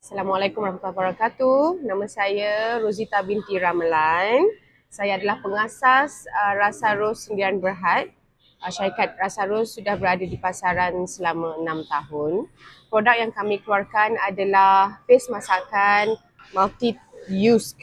Assalamualaikum warahmatullahi wabarakatuh. Nama saya Rozita binti Ramalan. Saya adalah pengasas Rasa Ros Sendirian Berhad. Syarikat Rasa Ros sudah berada di pasaran selama 6 tahun. Produk yang kami keluarkan adalah paste masakan multi-use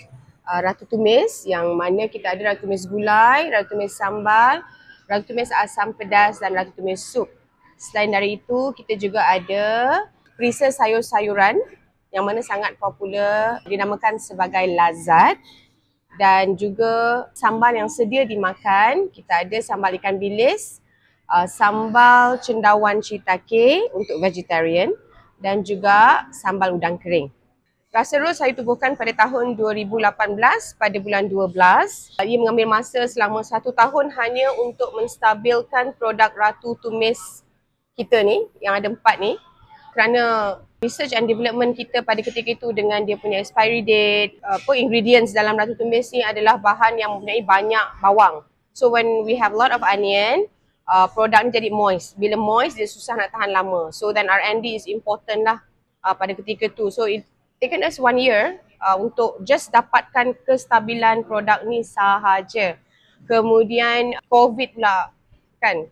ratu tumis, yang mana kita ada ratu tumis gulai, ratu tumis sambal, ratu tumis asam pedas dan ratu tumis sup. Selain dari itu, kita juga ada perisa sayur-sayuran yang mana sangat popular, dinamakan sebagai lazat, dan juga sambal yang sedia dimakan. Kita ada sambal ikan bilis, sambal cendawan shiitake untuk vegetarian, dan juga sambal udang kering. Rasa Ros saya tubuhkan pada tahun 2018 pada bulan 12. Ia mengambil masa selama 1 tahun hanya untuk menstabilkan produk ratu tumis kita ni, yang ada 4 ni. Kerana research and development kita pada ketika itu dengan dia punya expiry date, ingredients dalam ratu tumis ni adalah bahan yang mempunyai banyak bawang. So when we have a lot of onion, produk ni jadi moist. Bila moist, dia susah nak tahan lama. So then R&D is important lah pada ketika tu. So it taken us 1 year untuk just dapatkan kestabilan produk ni sahaja. Kemudian COVID pula kan,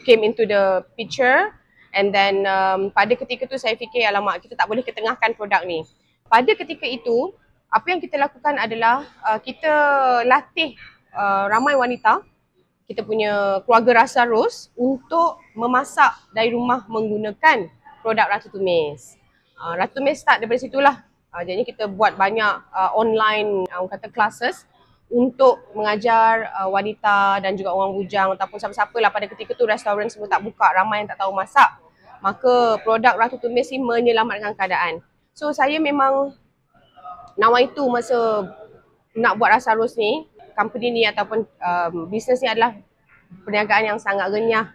came into the picture. And then pada ketika tu saya fikir, alamak, kita tak boleh ketengahkan produk ni. Pada ketika itu, apa yang kita lakukan adalah kita latih ramai wanita, kita punya keluarga Rasa Ros, untuk memasak dari rumah menggunakan produk ratu tumis. Ratu tumis start daripada situlah. Jadi kita buat banyak online classes untuk mengajar wanita dan juga orang bujang ataupun siapa-siapa lah. Pada ketika tu restoran semua tak buka, ramai yang tak tahu masak. Maka produk ratu tumis ni menyelamatkan keadaan. So saya memang nawai tu masa nak buat Rasa Ros ni, company ni ataupun bisnes ni adalah perniagaan yang sangat renyah,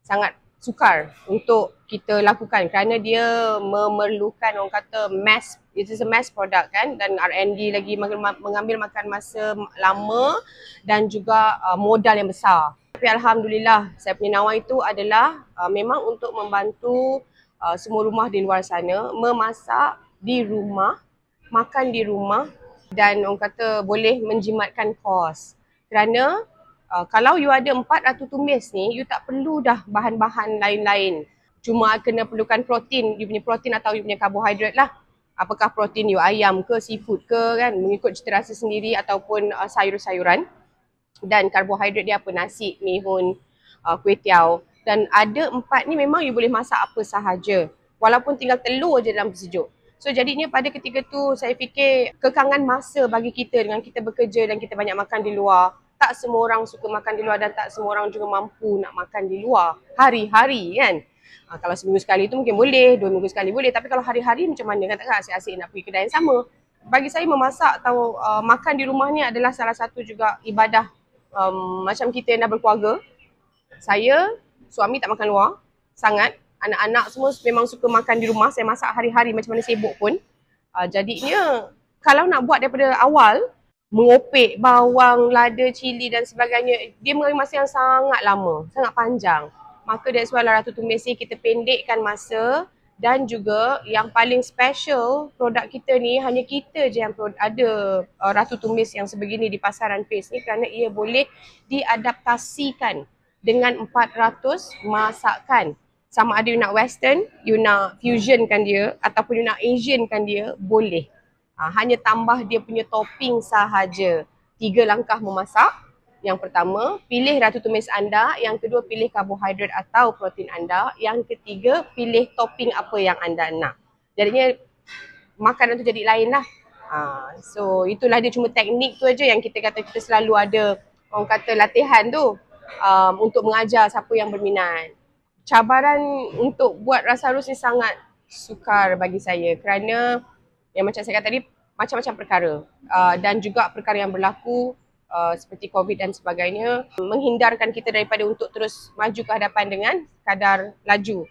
sangat sukar untuk kita lakukan kerana dia memerlukan, orang kata, mass, it is a mass product kan, dan R&D lagi mengambil makan masa lama dan juga modal yang besar. Tapi alhamdulillah, saya punya nawai itu adalah memang untuk membantu semua rumah di luar sana memasak di rumah, makan di rumah, dan orang kata boleh menjimatkan kos. Kerana kalau you ada 4 ratu tumis ni, you tak perlu dah bahan-bahan lain-lain. Cuma kena perlukan protein, you punya protein atau you punya karbohidrat lah. Apakah protein you ayam ke, seafood ke kan, mengikut cita rasa sendiri, ataupun sayur-sayuran. Dan karbohidrat dia apa, nasi, mihun, kuih tiaw. Dan ada 4 ni memang you boleh masak apa sahaja. Walaupun tinggal telur je dalam sejuk. So jadinya pada ketika tu saya fikir kekangan masa bagi kita dengan kita bekerja dan kita banyak makan di luar. Tak semua orang suka makan di luar dan tak semua orang juga mampu nak makan di luar hari-hari kan. Kalau seminggu sekali tu mungkin boleh, 2 minggu sekali boleh. Tapi kalau hari-hari macam mana kan, takkan asyik-asyik nak pergi kedai yang sama. Bagi saya memasak atau makan di rumah ni adalah salah satu juga ibadah. Macam kita yang dah berkeluarga. Saya, suami tak makan luar sangat. Anak-anak semua memang suka makan di rumah. Saya masak hari-hari macam mana sibuk pun. Jadinya kalau nak buat daripada awal, mengopek bawang, lada, cili dan sebagainya, dia mengambil masa yang sangat lama, sangat panjang. Maka that's why ratu tumis ni kita pendekkan masa. Dan juga yang paling special, produk kita ni hanya kita je yang ada ratu tumis yang sebegini di pasaran paste ni, kerana ia boleh diadaptasikan dengan 400 masakan. Sama ada you nak western, you nak fusion kan dia, ataupun you nak Asian kan dia, boleh. Hanya tambah dia punya topping sahaja. 3 langkah memasak. Yang pertama, pilih ratu tumis anda. Yang kedua, pilih karbohidrat atau protein anda. Yang ketiga, pilih topping apa yang anda nak. Jadinya makanan tu jadi lain lah. So itulah dia, cuma teknik tu aja yang kita kata kita selalu ada, orang kata, latihan tu untuk mengajar siapa yang berminat. Cabaran untuk buat Rasa Ros ni sangat sukar bagi saya kerana yang macam saya kata tadi, macam-macam perkara dan juga perkara yang berlaku seperti COVID dan sebagainya menghindarkan kita daripada untuk terus maju ke hadapan dengan kadar laju.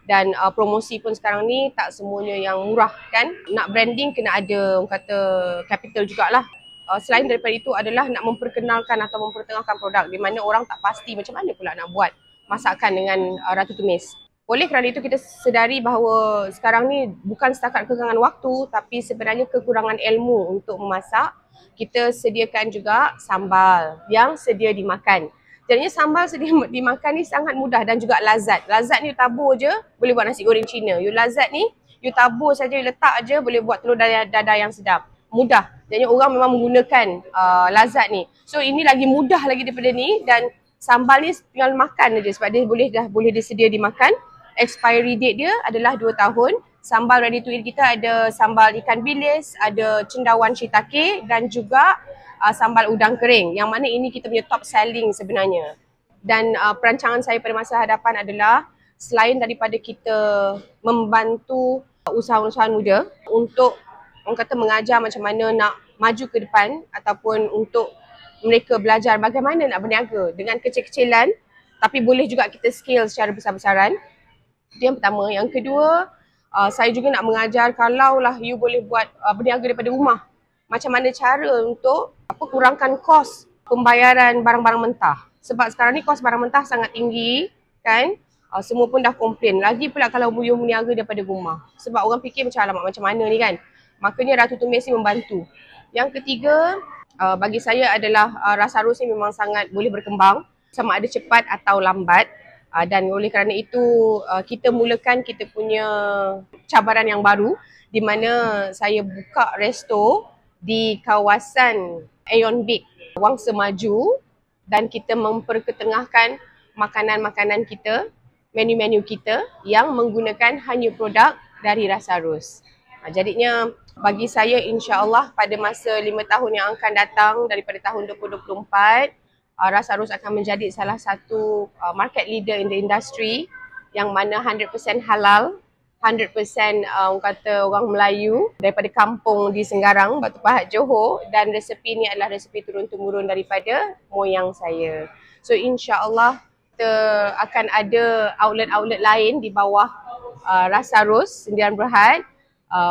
Dan promosi pun sekarang ni tak semuanya yang murah kan. Nak branding kena ada, orang kata, capital jugalah. Selain daripada itu adalah nak memperkenalkan atau mempertengahkan produk di mana orang tak pasti macam mana pula nak buat masakan dengan ratu tumis. Oleh kerana itu kita sedari bahawa sekarang ni bukan setakat kekurangan waktu tapi sebenarnya kekurangan ilmu untuk memasak. Kita sediakan juga sambal yang sedia dimakan. Jadinya sambal sedia dimakan ni sangat mudah dan juga lazat. Lazat ni you tabur je boleh buat nasi goreng Cina. You lazat ni you tabur saja, you letak je boleh buat telur dadah yang sedap. Mudah. Jadinya orang memang menggunakan lazat ni. So ini lagi mudah lagi daripada ni dan sambal ni tinggal makan aja sebab dia boleh disedia dimakan. Expiry date dia adalah 2 tahun. Sambal ready to eat kita ada sambal ikan bilis, ada cendawan shiitake dan juga sambal udang kering. Yang mana ini kita punya top selling sebenarnya. Dan perancangan saya pada masa hadapan adalah selain daripada kita membantu usahawan-usahawan muda untuk orang kata mengajar macam mana nak maju ke depan ataupun untuk mereka belajar bagaimana nak berniaga dengan kecil-kecilan tapi boleh juga kita scale secara besar-besaran. Itu yang pertama. Yang kedua, saya juga nak mengajar kalaulah you boleh buat berniaga daripada rumah. Macam mana cara untuk kurangkan kos pembayaran barang-barang mentah. Sebab sekarang ni kos barang mentah sangat tinggi kan. Semua pun dah komplain. Lagi pula kalau you berniaga daripada rumah. Sebab orang fikir macam mana ni kan. Makanya Ratu Tumis ni membantu. Yang ketiga, bagi saya adalah Rasa Ros ni memang sangat boleh berkembang. Sama ada cepat atau lambat. Dan oleh kerana itu kita mulakan kita punya cabaran yang baru di mana saya buka resto di kawasan Aeon Big Wangsa Maju dan kita memperketengahkan makanan-makanan kita, menu-menu kita yang menggunakan hanya produk dari Rasa Ros. Jadinya bagi saya insya-Allah pada masa 5 tahun yang akan datang daripada tahun 2024 Rasa Ros akan menjadi salah satu market leader in the industry yang mana 100% halal, 100% orang kata orang Melayu daripada kampung di Senggarang, Batu Pahat, Johor dan resepi ni adalah resepi turun-temurun daripada moyang saya. So insya-Allah kita akan ada outlet-outlet lain di bawah Rasa Ros Sendirian Berhad.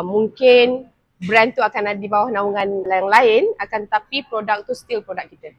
Mungkin brand tu akan ada di bawah naungan yang lain akan tetapi produk tu still produk kita.